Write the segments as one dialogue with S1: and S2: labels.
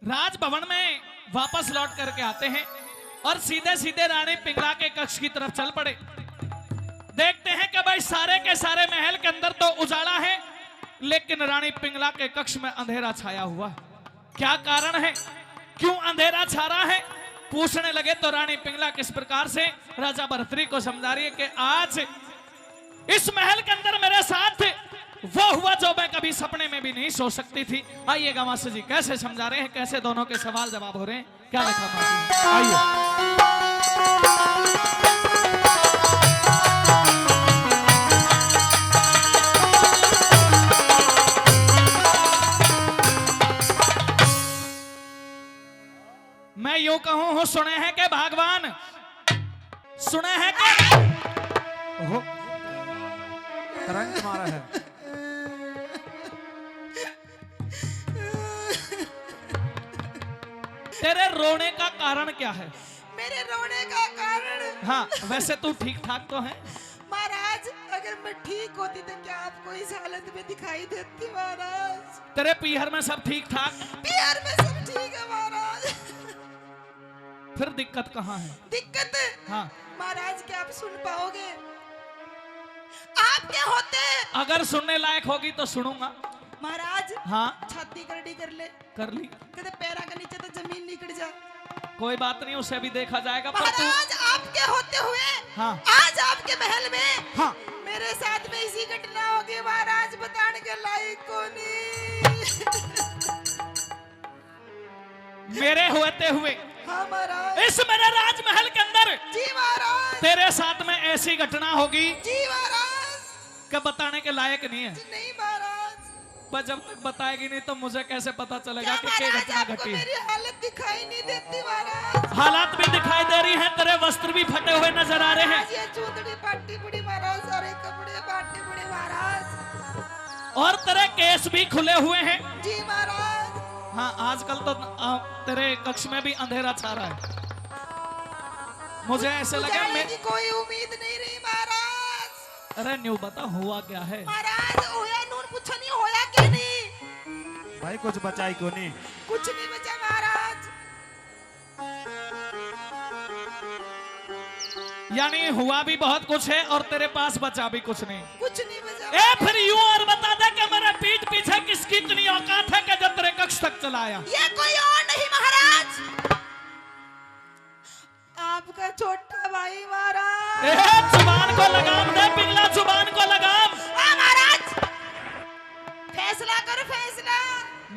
S1: राजभवन में वापस लौट करके आते हैं और सीधे सीधे रानी पिंगला के कक्ष की तरफ चल पड़े। देखते हैं कि भाई सारे के सारे महल के अंदर तो उजाला है, लेकिन रानी पिंगला के कक्ष में अंधेरा छाया हुआ। क्या कारण है, क्यों अंधेरा छा रहा है? पूछने लगे तो रानी पिंगला किस प्रकार से राजा भर्तृहरि को समझा रही है कि आज इस महल के अंदर मेरे साथ वो हुआ जो मैं कभी सपने में भी नहीं सोच सकती थी। आइएगा मास्टर जी, कैसे समझा रहे हैं, कैसे दोनों के सवाल जवाब हो रहे हैं, क्या लिखा मास्टर जी? आइए। मैं यूं कहूं हूं, सुने हैं कि भगवान, सुने हैं कि
S2: तरंग मारा है।
S1: तेरे रोने का कारण क्या है?
S3: मेरे रोने का कारण,
S1: हाँ वैसे तू ठीक ठाक तो है
S3: महाराज। अगर मैं ठीक होती तो क्या आपको इस हालत में दिखाई देती महाराज?
S1: तेरे पीहर में सब ठीक ठाक?
S3: बिहार में सब ठीक है महाराज।
S1: फिर दिक्कत कहाँ है?
S3: दिक्कत,
S1: हाँ
S3: महाराज क्या आप सुन पाओगे? आपके होते
S1: अगर सुनने लायक होगी तो सुनूंगा।
S3: महाराज।
S1: हाँ
S3: छाती करडी कर ले,
S1: कर ली।
S3: कहते पैरा के नीचे तो जमीन निकल जा।
S1: कोई बात नहीं, उसे भी देखा जाएगा। पर तू,
S3: महाराज आपके होते हुए
S1: हाँ
S3: आज आपके महल में
S2: हाँ
S3: मेरे साथ में ऐसी घटना होगी महाराज, बताने के लायक को नहीं।
S1: मेरे होते हुए
S3: हाँ महाराज।
S1: इस मेरे राजमहल के अंदर
S3: जी महाराज।
S1: तेरे साथ में ऐसी घटना होगी
S3: जी महाराज।
S1: कि बताने के लायक नहीं है।
S3: नहीं महाराज।
S1: पर जब तक बताएगी नहीं तो मुझे कैसे पता चलेगा कि क्या
S3: महाराज
S1: घटना
S3: आपको
S1: घटी?
S3: मेरी हालत दिखाई नहीं देती महाराज?
S1: हालात भी दिखाई दे रही हैं, तेरे वस्त्र भी फटे हुए नजर आ रहे हैं
S3: ये चूंदड़ी पाटी बुड़ी महाराज, सारे कपड़े पाटी बुड़ी महाराज,
S1: और तेरे केस भी खुले हुए हैं।
S3: जी महाराज।
S1: हाँ आजकल तो तेरे कक्ष में भी अंधेरा छा रहा है। मुझे ऐसे लगा मैं
S3: की कोई उम्मीद नहीं रही महाराज।
S1: अरे न्यू बता हुआ क्या है?
S3: महाराज होया नून कुछ नहीं होया कि नहीं?
S2: भाई कुछ बचाई क्यों नहीं?
S3: कुछ नहीं बचा महाराज।
S1: यानी हुआ भी बहुत कुछ है और तेरे पास बचा भी कुछ नहीं।
S3: कुछ नहीं बचा।
S1: ए फिर यूं और बता दे कि मेरे पीठ पीछे किसकी इतनी औकात है कि जब तेरे कक्ष तक चला आया?
S3: ये कोई और नहीं महाराज, आपका छोटा भाई महाराज।
S1: जुबान को लगाम दे पिंगला, जुबान को लगाम।
S3: महाराज फैसला कर, फैसला।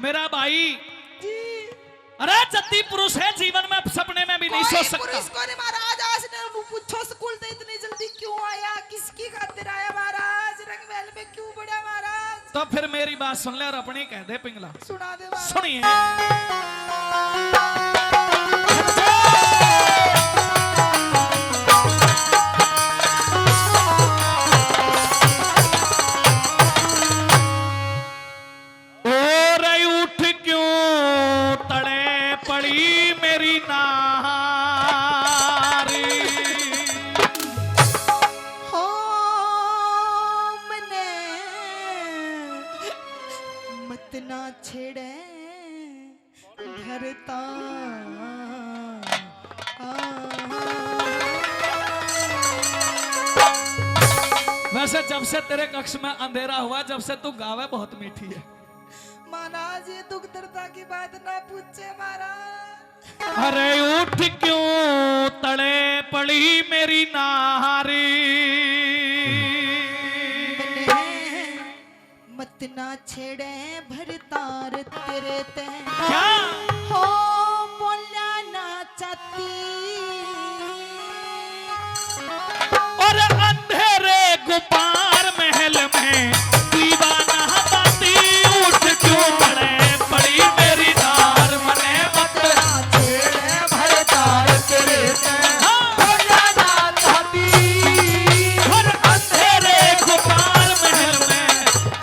S1: मेरा भाई
S3: जी।
S1: अरे जद्दी पुरुष है, जीवन में सपने में भी नहीं सोच सकता।
S3: पुरुष को नहीं महाराज, आज ने पूछो स्कूल से इतनी जल्दी क्यों आया, किसकी खातिर आया महाराज, रंगमहल में क्यों बढ़ा महाराज?
S1: तो फिर मेरी बात सुन ले और अपनी कह दे पिंगला।
S3: सुना दे महाराज।
S1: सुनिए।
S3: ना छेड़े धरता
S1: वैसे जब से तेरे कक्ष में अंधेरा हुआ, जब से तू गावे बहुत मीठी है
S3: महाराज। ये दुख दर्दा की बात ना पूछे महाराज।
S1: अरे उठ क्यों तड़े पड़ी मेरी नारी,
S3: मत ना छेड़े भरतार तेरे ते।
S1: क्या
S3: हो बोला ना चाहती
S1: और अंधेरे गुबार महल में दीवाना बाती। उठ क्यों तड़े पड़ी मेरी नार, मने मत
S3: छेड़े भरतार तेरे ते।
S1: बोला ना चाहती और अंधेरे गुबार महल में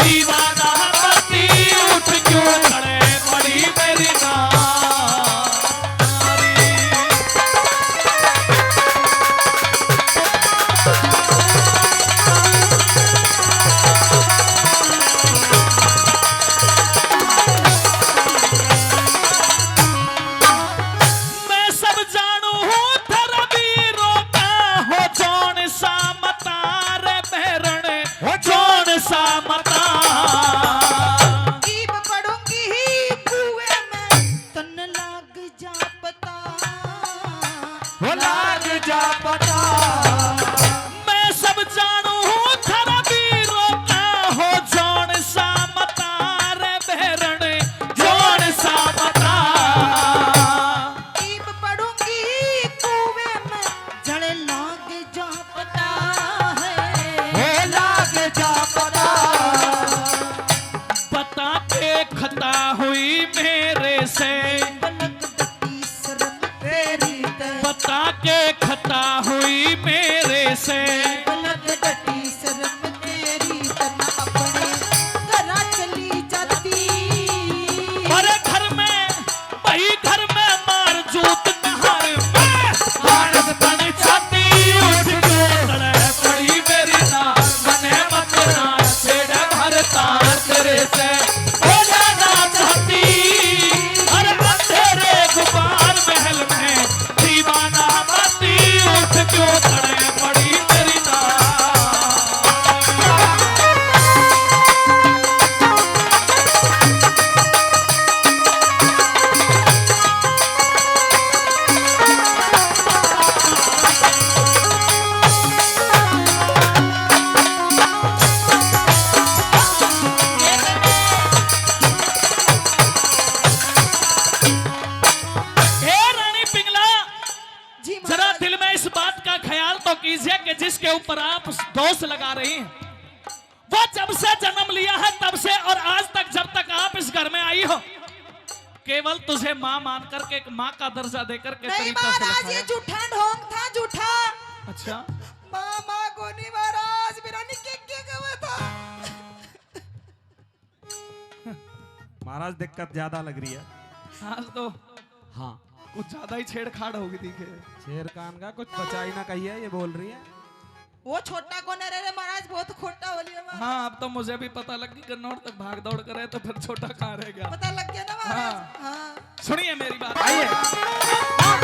S1: दीवाना बाती। उठ क्यों तड़े पड़ी मेरी नार।
S2: जा पता
S1: मैं सब जानू हूँ थर वीरों का हो जोन सा मता रे बहरण जोन सा मता
S3: ईब पढ़ूंगी कुएं में जड़ लाग जा पता है
S2: लाग जा पता
S1: बता के खता हुई मेरे से
S3: बलक दती शर्म तेरी ते
S1: बता के खता हुई मेरे से
S3: बलक दती शर्म तेरी तना अपने घरा चली जाती
S1: अरे घर में वही घर में मार जूत नहर में मानस बन जाती उठ के तड़े पड़ी मेरी ना बने मत ना छेड़े भर तार तेरे से हो जाना चाहती अरे अंधेरे गुबार महल में दीवाना बाती उठ क्यों तड़े पड़ी मेरी ना हे रानी पिंगला
S3: जी
S1: जरा
S3: महाराज
S1: दिल में इस बात का ख्याल तो कीजिए कि जिसके ऊपर आप दोष लगा रही हैं वो जब से जन्म लिया है तब से और आज तक जब तक आप इस घर में आई हो केवल तुझे माँ मान करके एक माँ का दर्जा देकर के
S3: नहीं
S1: तरीका से
S3: महाराज ये
S1: रखा है।
S3: झूठा ढोंग था झूठा
S1: अच्छा
S3: मामा गोनी महाराज मेरा निके के गवा था
S2: महाराज दिक्कत ज्यादा लग रही है।
S1: आज तो
S2: हाँ
S1: कुछ ज्यादा ही छेड़छाड़ होगी दिखे
S2: शेर खान का कुछ बचा ही ना कहिए ये बोल रही है।
S3: वो छोटा कौन है रे महाराज बहुत खोटा हो लिया महाराज
S1: हाँ अब तो मुझे भी पता लग गई गन्नौर तक भाग दौड़ करे तो फिर छोटा कहाँ रह गया
S3: पता लग गया ना महाराज हाँ
S1: सुनिए मेरी बात
S2: आइए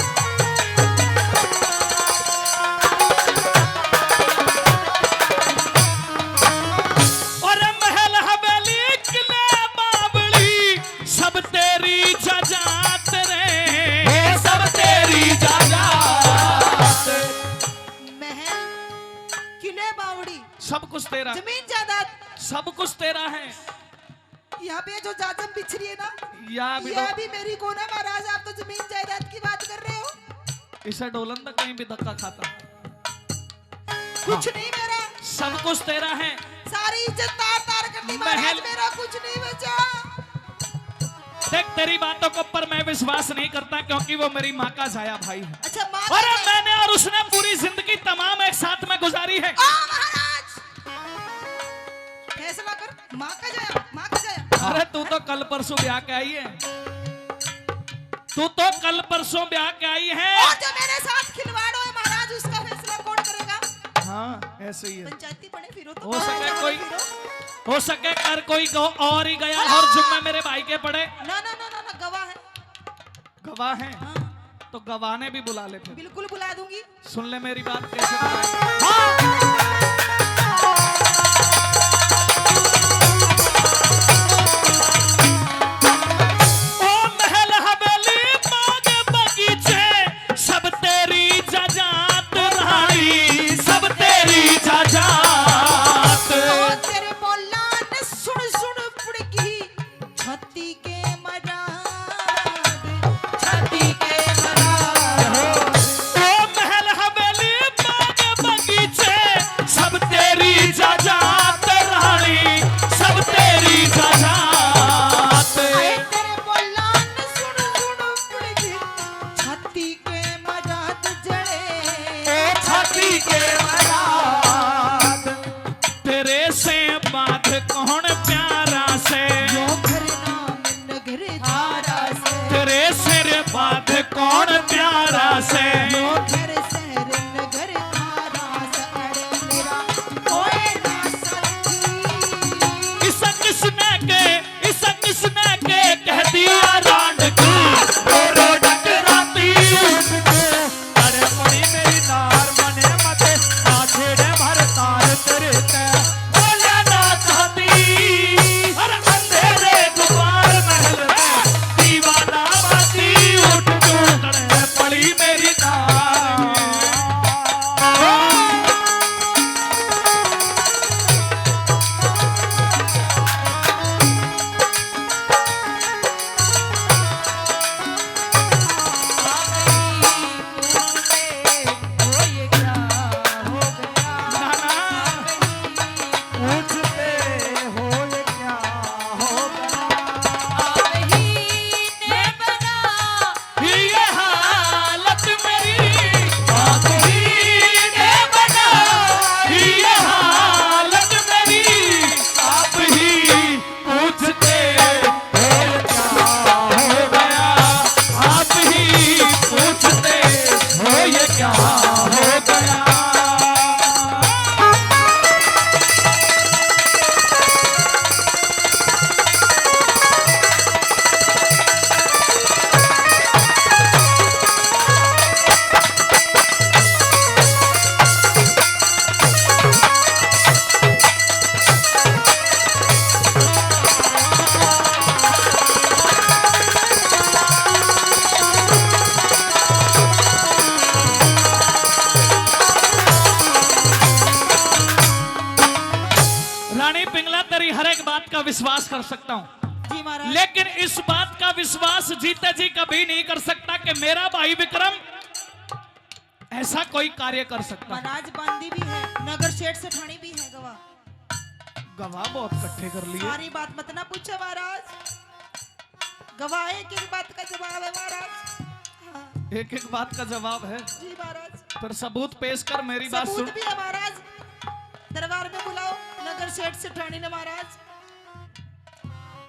S1: और महल हवेली किले बावली सब तेरी जजात रे सब तेरी जजात
S3: महल किले बावड़ी
S1: सब कुछ तेरा
S3: जमीन जायदाद
S1: सब कुछ तेरा है
S3: यहाँ पे जो जाजम बिछ रही है ना
S1: या भी
S3: ये भी मेरी कौन है महाराज आप तो जमीन जायदाद की बात कर रहे हो
S1: इसे डोलन तक कहीं भी धक्का खाता
S3: कुछ नहीं मेरा
S1: सब कुछ तेरा है
S3: सारी इज्जत तार तार कर दी महाराज
S1: महल-
S3: मेरा कुछ नहीं बचा
S1: देख तेरी बातों के ऊपर मैं विश्वास नहीं करता क्योंकि वो मेरी माँ का जाया भाई है
S3: अच्छा माँ
S1: और मैंने और उसने पूरी जिंदगी तमाम एक साथ में गुजारी है
S3: आ महाराज फैसला कर माँ का जाया माँ का जाया
S1: अरे तू तो कल परसों ब्याह के आई है तू तो कल परसों ब्याह के आई है
S3: और जो मेरे साथ खिलवाड़ है महाराज उसका फैसला कौन करेगा
S1: हाँ ऐसे ही है
S3: पंचायती बने फिरो तो
S1: हो सके
S3: पंचायती
S1: कोई
S3: बने फिरो।
S1: हो सके कर कोई और ही गया और जुम्मे मेरे भाई के पड़े
S3: ना ना ना ना ना गवाह है
S1: गवाह हैं
S3: हाँ
S1: तो गवाह ने भी बुला ले फिर
S3: बिल्कुल बुला दूंगी
S1: सुन ले मेरी बात कैसे बुलाए। ओ महल हवेली बाग बगीचे सब तेरी जजात रानी सब तेरी जजात
S3: और तेरे मौला ने सुन सुन पड़गी छाती के मराद छाती के मराद
S1: ओ महल हवेली बाग बगीचे सब तेरी जजात रानी सब तेरी जजात
S3: आए तेरे मौला ने सुन सुन पड़गी छाती के मराद जड़े
S1: छाती के मराद तेरे से बात कौन प्यारा से
S3: यो घर नाम नगर धारा से
S1: तेरे सिर बात कौन प्यारा से
S3: यो घर शहर नगर धारा से अरे मेरा कोई ना सखी
S1: इस किसने के कह दिया रांड की रो डकराती उठ के
S2: अरे पड़ी मेरी नार मने मते आ छेड़े भर तार तेरे ते
S1: बोले ना चाहती हर अंधेरे गुबार महल में दीवाना बाती उठ के पड़ी मेरी नार बात का विश्वास कर सकता हूं,
S3: जी महाराज।
S1: लेकिन इस बात का विश्वास जीते जी कभी नहीं कर सकता कि मेरा भाई विक्रम ऐसा कोई कार्य कर सकता है।
S3: महाराज बांदी भी है, नगर सेठ सेठानी भी है गवाह।
S1: गवाह बहुत इकट्ठे कर लिए।
S3: सारी बात मत ना पूछो महाराज, गवाह एक एक बात का जवाब है महाराज। हाँ।
S1: एक एक बात का जवाब है।
S3: जी महाराज।
S1: पर सबूत पेश कर, मेरी बात सुन।
S3: सबूत भी है महाराज, दरबार में बुलाओ नगर सेठ सेठानी ने महाराज।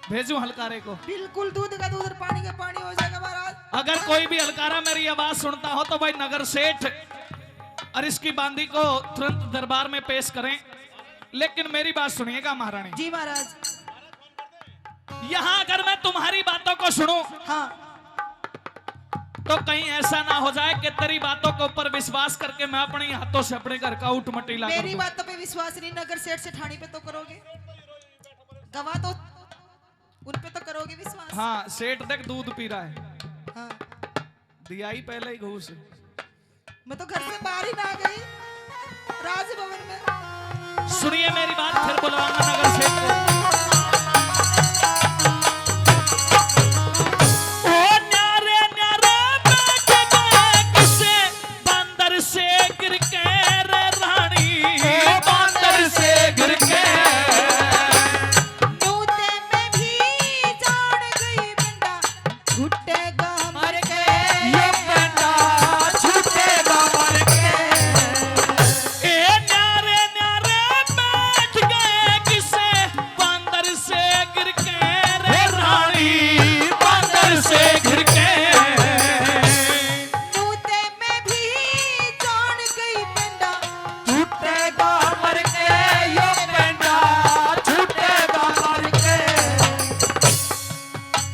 S1: भेजूं हलकारे को?
S3: बिल्कुल, दूध का दूध और पानी का पानी हो जाएगा महाराज।
S1: अगर कोई भी हलकारा मेरी आवाज सुनता हो तो भाई नगर सेठ और इसकी बांदी को तुरंत दरबार में पेश करें। लेकिन मेरी बात सुनिएगा महारानी
S3: जी महाराज।
S1: यहाँ अगर मैं तुम्हारी बातों को सुनूं
S3: हाँ।
S1: तो कहीं ऐसा ना हो जाए कि तेरी बातों के ऊपर विश्वास करके मैं अपने हाथों से अपने घर का ऊट मटीला कर
S3: मेरी
S1: दूं।
S3: बातों पे विश्वास नहीं, नगर सेठ सेठानी पे तो करोगे, गवाह तो उन पे तो करोगे विश्वास।
S1: हाँ, सेठ देख दूध पी रहा है।
S3: हाँ।
S1: दिया ही पहले ही घूस।
S3: मैं तो घर से बाहर ही ना गई, राजभवन में।
S1: सुनिए मेरी बात, फिर बुलवाऊंगा नगर सेठ को। ओ न्यारे न्यारे बैठ गए किसे बंदर से गिर के रे रानी, बंदर से गिर के।
S3: न्यूते में भी जान गई बंदा, छूटेगा मर के।
S2: ये बेटा छूटेगा मर के।
S1: ए न्यारे न्यारे बैठ गए किसे बंदर से गिर के रे रानी, बंदर से गिर के।
S3: न्यूते में भी जान गई बंदा,
S2: छूटेगा मर के। ये बेटा छूटेगा मर के।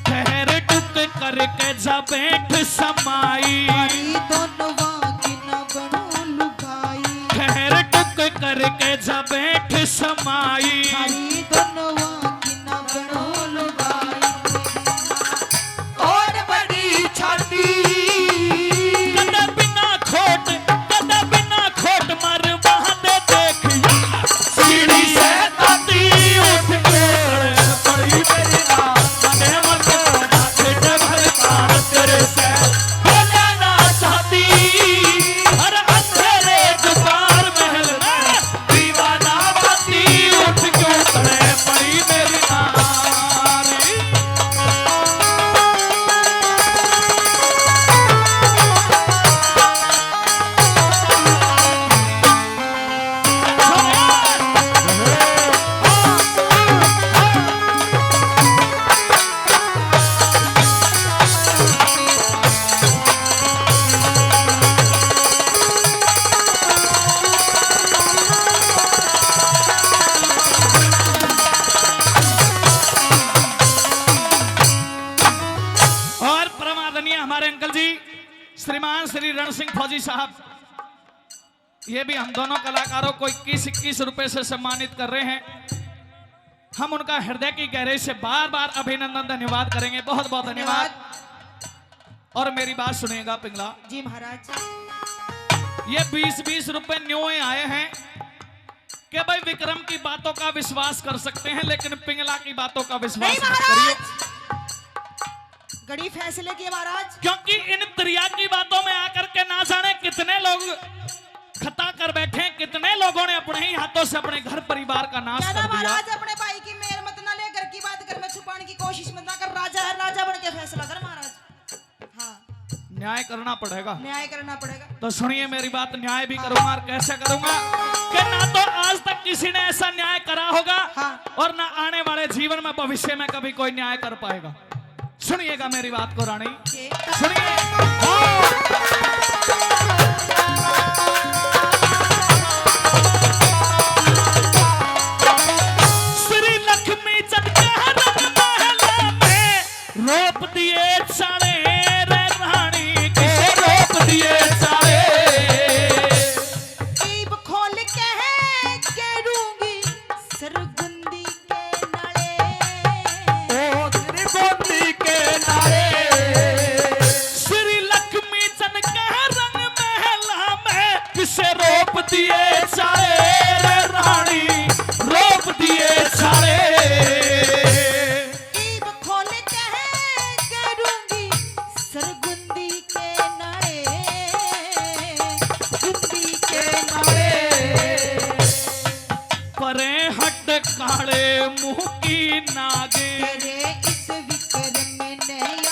S1: ठहर टुक करके जा बैठ समाई,
S3: हरी दोनों की न बनो लुगाई।
S1: ठहर टुक करके जा बैठ समाई।
S3: हरी दोनों की न बनो लुगाई।
S2: और बड़ी छाती
S1: कदा बिना खोट मर वहां दे देख सीढ़ी से ताती उठ के
S2: पड़ी मेरी
S1: मने मत नाचे भरता तेरे से बोले ना चाहती। हर अंधेरे जुबार महल में दीवाना बाती उठ के उतरे पड़ी मेरी नारी। और परमादरणीय हमारे अंकल जी श्रीमान श्री रण सिंह फौजी साहब, ये भी हम दोनों कलाकारों को 21-21 रुपए से सम्मानित कर रहे हैं। हम उनका हृदय की गहराई से बार बार अभिनंदन धन्यवाद करेंगे। बहुत बहुत धन्यवाद। और मेरी बात सुनिएगा पिंगला,
S3: जी महाराज।
S1: ये 20-20 रुपए न्यू आए हैं कि भाई विक्रम की बातों का विश्वास कर सकते हैं, लेकिन पिंगला की बातों का विश्वास
S3: नहीं
S1: मत करिए,
S3: महाराज, गड़ी फैसले किए महाराज।
S1: क्योंकि इन त्रिया की बातों में आकर के ना जाने कितने लोग खता कर बैठे, कितने लोगों ने अपने ही हाथों से अपने घर परिवार का नाश
S3: कहना
S1: कर दिया।
S3: महाराज, अपने भाई की मेल मत ना ले, घर की बात घर में छुपाने की कोशिश मत ना कर। राजा है, राजा बन के फैसला कर महाराज। हाँ,
S1: न्याय करना पड़ेगा।
S3: न्याय करना पड़ेगा।
S1: तो सुनिए मेरी बात, न्याय भी करूंगा और कैसे करूंगा कि ना तो आज तक किसी ने ऐसा न्याय करा होगा
S3: हाँ।
S1: और ना आने वाले जीवन में भविष्य में कभी कोई न्याय कर पाएगा। सुनिएगा मेरी बात को रानी,
S3: ये
S1: सुनिए। श्री लक्ष्मी चंद के रंग महल में रोप दिए सारे रे रानी के, रोप दिए सारे।
S3: ईब खोल के है केरूंगी सरगुंदी के नाले।
S2: ओ त्रिभुवनी के नारे।
S1: श्री काले मुंह की नागे
S3: तेरे इस विक्रम में नहीं